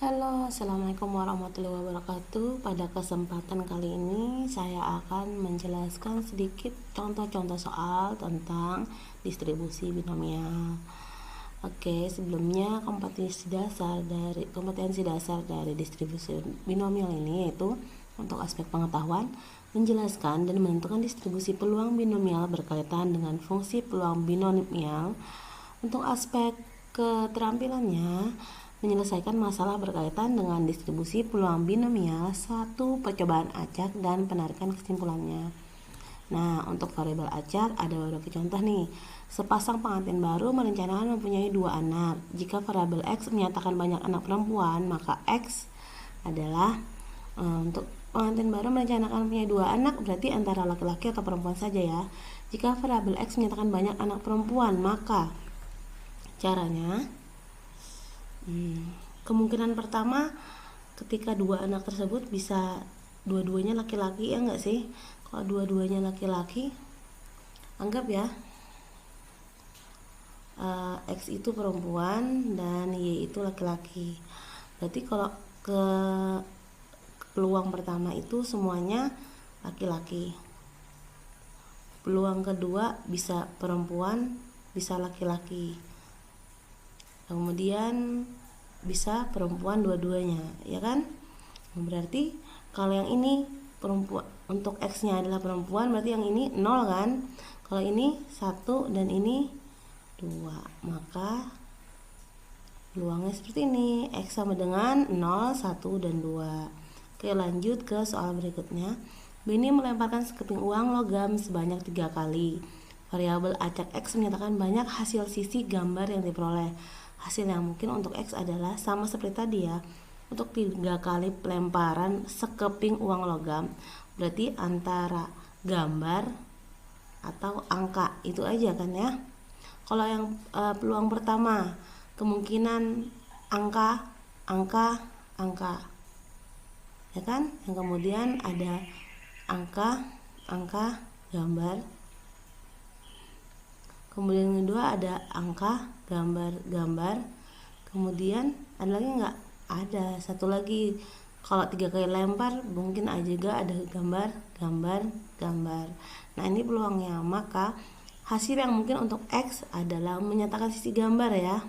Halo, assalamualaikum warahmatullahi wabarakatuh. Pada kesempatan kali ini saya akan menjelaskan sedikit contoh-contoh soal tentang distribusi binomial. Oke, sebelumnya kompetensi dasar dari distribusi binomial ini yaitu untuk aspek pengetahuan, menjelaskan dan menentukan distribusi peluang binomial berkaitan dengan fungsi peluang binomial. Untuk aspek keterampilannya, menyelesaikan masalah berkaitan dengan distribusi peluang binomial, satu percobaan acak dan penarikan kesimpulannya. Nah, untuk variabel acak ada beberapa contoh nih. Sepasang pengantin baru merencanakan mempunyai 2 anak. Jika variabel X menyatakan banyak anak perempuan, maka X adalah untuk pengantin baru merencanakan mempunyai 2 anak, berarti antara laki-laki atau perempuan saja ya. Jika variabel X menyatakan banyak anak perempuan, maka caranya kemungkinan pertama, ketika 2 anak tersebut bisa dua-duanya laki-laki, ya enggak sih? Kalau dua-duanya laki-laki, anggap ya X itu perempuan dan Y itu laki-laki. Berarti kalau ke peluang pertama itu semuanya laki-laki. Peluang kedua bisa perempuan, bisa laki-laki. Kemudian bisa perempuan dua-duanya, ya kan? Berarti kalau yang ini perempuan, untuk X-nya adalah perempuan, berarti yang ini 0 kan? Kalau ini 1 dan ini 2, maka peluangnya seperti ini. X sama dengan 0, 1, dan 2. Oke, lanjut ke soal berikutnya. Benny melemparkan sekeping uang logam sebanyak 3 kali. Variabel acak X menyatakan banyak hasil sisi gambar yang diperoleh. Hasil yang mungkin untuk X adalah sama seperti tadi ya. Untuk 3 kali pelemparan sekeping uang logam, berarti antara gambar atau angka, itu aja kan ya. Kalau yang peluang pertama, kemungkinan angka, ya kan. Yang kemudian ada angka, gambar. Kemudian yang kedua ada angka, gambar. Kemudian ada lagi nggak? Ada satu lagi. Kalau 3 kali lempar mungkin aja juga ada gambar. Nah, ini peluangnya. Maka hasil yang mungkin untuk X adalah menyatakan sisi gambar ya.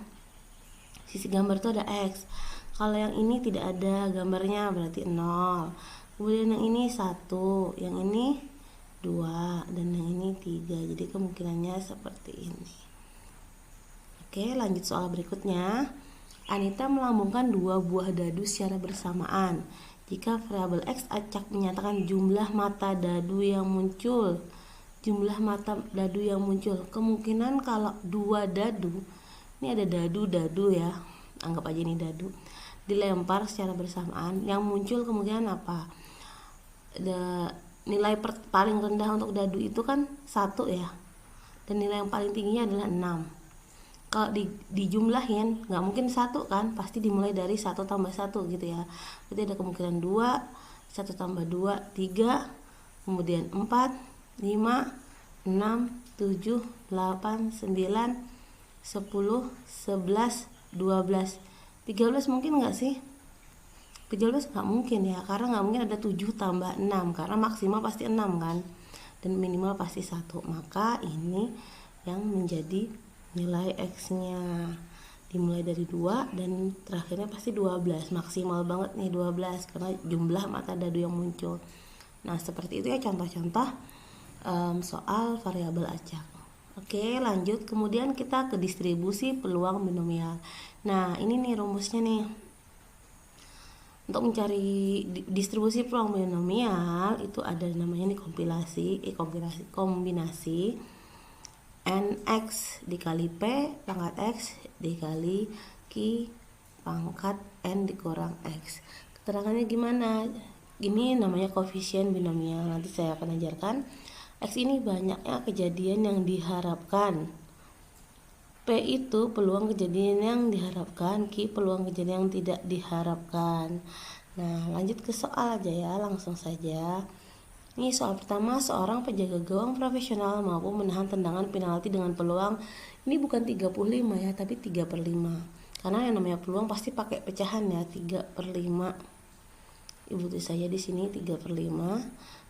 Sisi gambar itu ada X. Kalau yang ini tidak ada gambarnya berarti 0. Kemudian yang ini 1, yang ini 2, dan yang ini 3. Jadi kemungkinannya seperti ini. Oke, lanjut soal berikutnya. Anita melambungkan 2 buah dadu secara bersamaan. Jika variabel X acak menyatakan jumlah mata dadu yang muncul. Kemungkinan kalau 2 dadu, ini ada dadu ya, anggap aja ini dadu, dilempar secara bersamaan, yang muncul kemungkinan apa? Nilai paling rendah untuk dadu itu kan 1 ya, dan nilai yang paling tingginya adalah 6. Kalau dijumlahin nggak mungkin 1 kan, pasti dimulai dari 1 tambah 1 gitu ya. Berarti ada kemungkinan 2, 1 tambah 2, 3, kemudian 4, 5, 6, 7, 8, 9, 10, 11, 12, 13 mungkin nggak sih? 13 nggak mungkin ya, karena nggak mungkin ada 7 tambah 6, karena maksimal pasti 6 kan, dan minimal pasti 1. Maka ini yang menjadi nilai X-nya, dimulai dari 2 dan terakhirnya pasti 12, maksimal banget nih 12 karena jumlah mata dadu yang muncul. Nah, seperti itu ya contoh-contoh soal variabel acak. Oke, lanjut. Kemudian kita ke distribusi peluang binomial. Nah, ini nih rumusnya nih. Untuk mencari distribusi peluang binomial itu ada namanya nih kombinasi nx dikali p pangkat x dikali q pangkat n dikurang x. Keterangannya gimana? Ini namanya koefisien binomial. Nanti saya akan ajarkan. X ini banyaknya kejadian yang diharapkan. P itu peluang kejadian yang diharapkan, Q peluang kejadian yang tidak diharapkan. Nah, lanjut ke soal aja ya, langsung saja. Ini soal pertama, seorang penjaga gawang profesional mampu menahan tendangan penalti dengan peluang, ini bukan 35 ya, tapi 3/5. karena yang namanya peluang pasti pakai pecahan ya, 3/5. Ibu tulis saya di sini 3/5.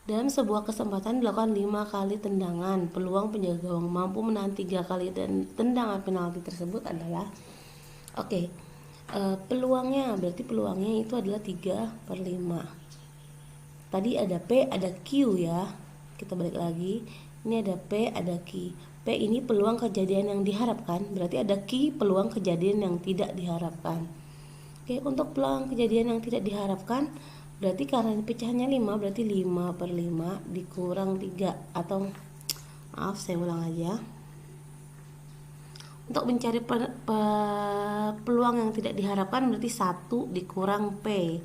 Dalam sebuah kesempatan dilakukan 5 kali tendangan. Peluang penjaga gawang mampu menahan 3 kali dan tendangan penalti tersebut adalah peluangnya, berarti peluangnya itu adalah 3/5. Tadi ada P, ada Q ya. Kita balik lagi. Ini ada P, ada Q. P ini peluang kejadian yang diharapkan, berarti ada Q peluang kejadian yang tidak diharapkan. Oke, untuk peluang kejadian yang tidak diharapkan, berarti karena pecahannya 5, berarti 5/5 dikurang 3, atau maaf saya ulang aja. Untuk mencari peluang yang tidak diharapkan, berarti 1 dikurang P.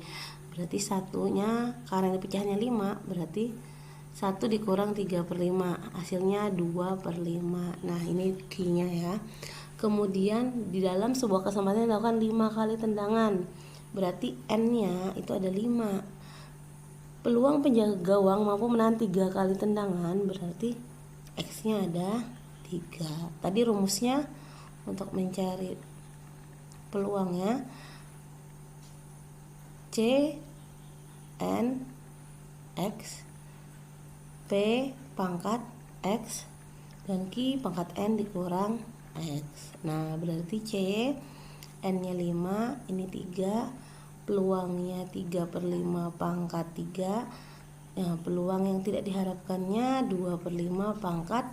Berarti satunya, karena pecahannya 5, berarti 1 dikurang 3/5, hasilnya 2/5. Nah ini Q-nya ya. Kemudian di dalam sebuah kesempatan dilakukan 5 kali tendangan, berarti N-nya itu ada 5. Peluang penjaga gawang mampu menahan 3 kali tendangan, berarti X-nya ada 3. Tadi rumusnya untuk mencari peluangnya C N X P pangkat X dan Q pangkat N dikurang X. Nah berarti C N-nya 5, ini 3, peluangnya 3/5 pangkat 3. Nah, peluang yang tidak diharapkannya 2/5 pangkat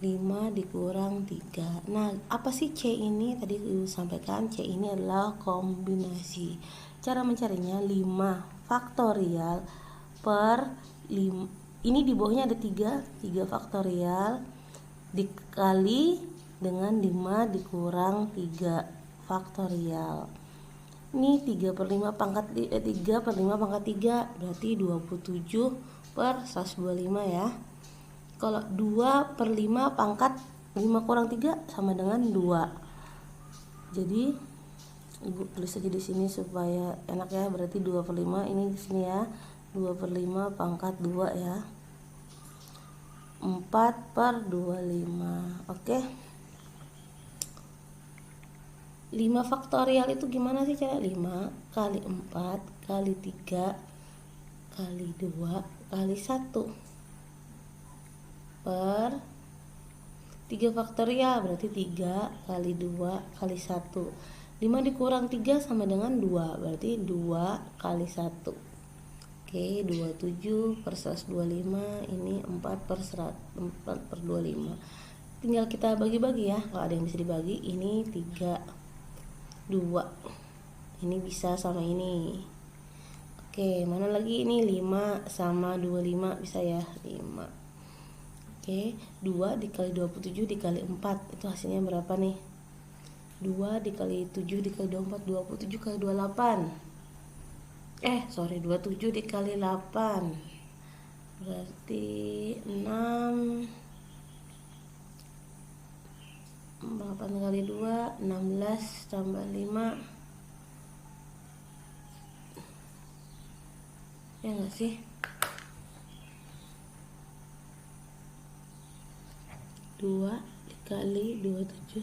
5 dikurang 3. Nah, apa sih C ini? Tadi Ibu sampaikan C ini adalah kombinasi. Cara mencarinya 5 faktorial per 5. Ini di bawahnya ada 3 faktorial dikali dengan 5 dikurang 3 faktorial. Ini 3/5 pangkat 3 berarti 27/125 ya. Kalau 2/5 pangkat 5 kurang 3 sama dengan 2. Jadi Ibu tulis aja di sini supaya enak ya. Berarti 2/5 ini di sini ya. 2/5 pangkat 2 ya. 4/25. Oke. 5 faktorial itu gimana sih cara? 5 kali 4 kali 3 kali 2 kali 1 per 3 faktorial, berarti 3 kali 2 kali 1. 5 dikurang 3 sama dengan 2, berarti 2 kali 1. Oke, 27/125, ini 4/25. Tinggal kita bagi-bagi ya. Kalau ada yang bisa dibagi, ini 3, 2. Ini bisa sama ini. Oke, mana lagi ini 5 sama 25 bisa ya, 5. Oke, 2 dikali 27 dikali 4 itu hasilnya berapa nih? 2 dikali 7 dikali 24, 27 kali 28. 27 dikali 8 berarti 6. 8 kali 2 16 tambah 5 ya enggak sih? 2 dikali 27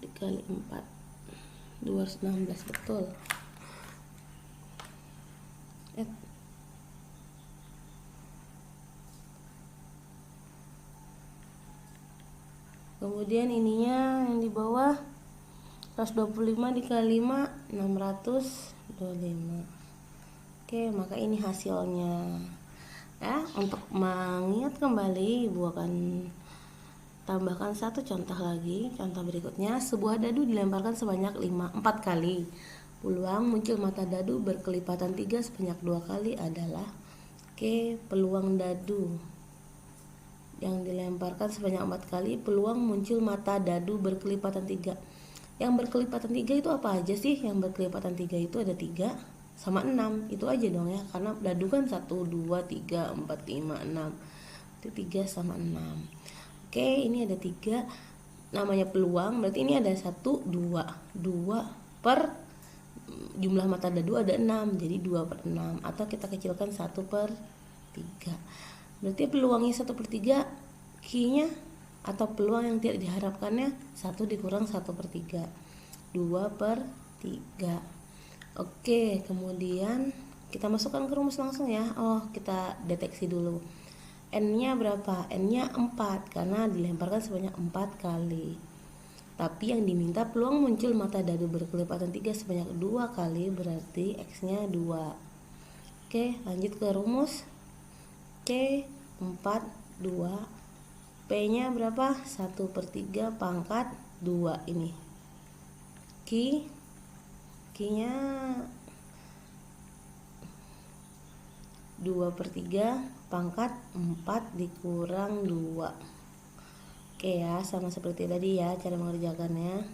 dikali 4 216, betul. Kemudian ininya yang di bawah 125 dikali 5 625. Oke, maka ini hasilnya. Ya, untuk mengingat kembali Ibu akan tambahkan satu contoh lagi. Contoh berikutnya, sebuah dadu dilemparkan sebanyak 4 kali. Peluang muncul mata dadu berkelipatan 3 sebanyak 2 kali adalah peluang dadu yang dilemparkan sebanyak 4 kali, peluang muncul mata dadu berkelipatan 3. Yang berkelipatan 3 itu apa aja sih? Yang berkelipatan 3 itu ada 3 sama 6. Itu aja dong ya, karena dadu kan 1, 2, 3, 4, 5, 6. Itu 3 sama 6. Oke, ini ada 3. Namanya peluang, berarti ini ada 1, 2. 2 per jumlah mata dadu ada 6, jadi 2/6. Atau kita kecilkan 1/3. Berarti peluangnya 1/3, Q-nya atau peluang yang tidak diharapkannya 1 dikurang 1/3. 2/3. Oke, kemudian kita masukkan ke rumus langsung ya. Kita deteksi dulu. N-nya berapa? N-nya 4 karena dilemparkan sebanyak 4 kali. Tapi yang diminta peluang muncul mata dadu berkelipatan 3 sebanyak 2 kali, berarti X-nya 2. Oke, lanjut ke rumus. C 4, 2. P-nya berapa? 1/3 pangkat 2 ini. Q-nya 2/3 pangkat 4 dikurang 2. Oke ya, sama seperti tadi ya cara mengerjakannya.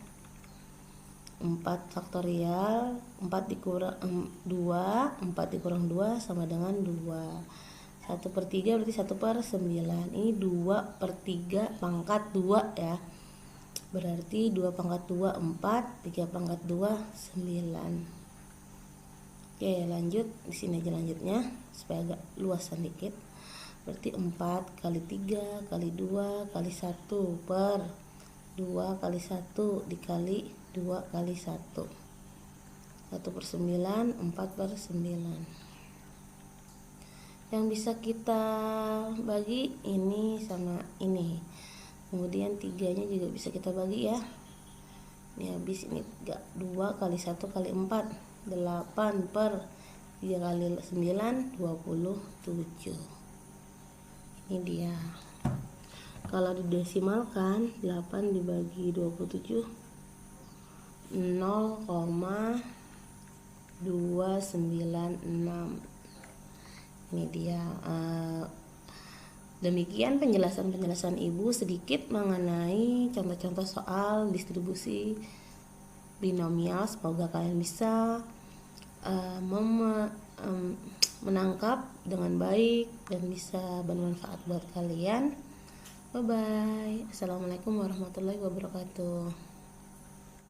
4 faktorial 4 dikurang 2, 4 dikurang 2 sama dengan 2. 1/3 berarti 1/9. Ini 2/3 pangkat 2 ya. Berarti 2 pangkat 2 4, 3 pangkat 2 9. Oke, lanjut di sini aja lanjutnya supaya agak luasan dikit. Berarti 4 kali 3 kali 2 kali 1 per 2 kali 1 dikali 2 kali 1. 1/9, 4/9. Yang bisa kita bagi ini sama ini. Kemudian 3-nya juga bisa kita bagi ya. Ini habis ini 2 kali 1 kali 4, 8 per 3 kali 9, 27. Ini dia. Kalau didesimalkan 8 dibagi 27 0,296. Ini dia. Demikian penjelasan Ibu sedikit mengenai contoh-contoh soal distribusi binomial. Semoga kalian bisa menangkap dengan baik dan bisa bermanfaat buat kalian. Bye bye. Assalamualaikum warahmatullahi wabarakatuh.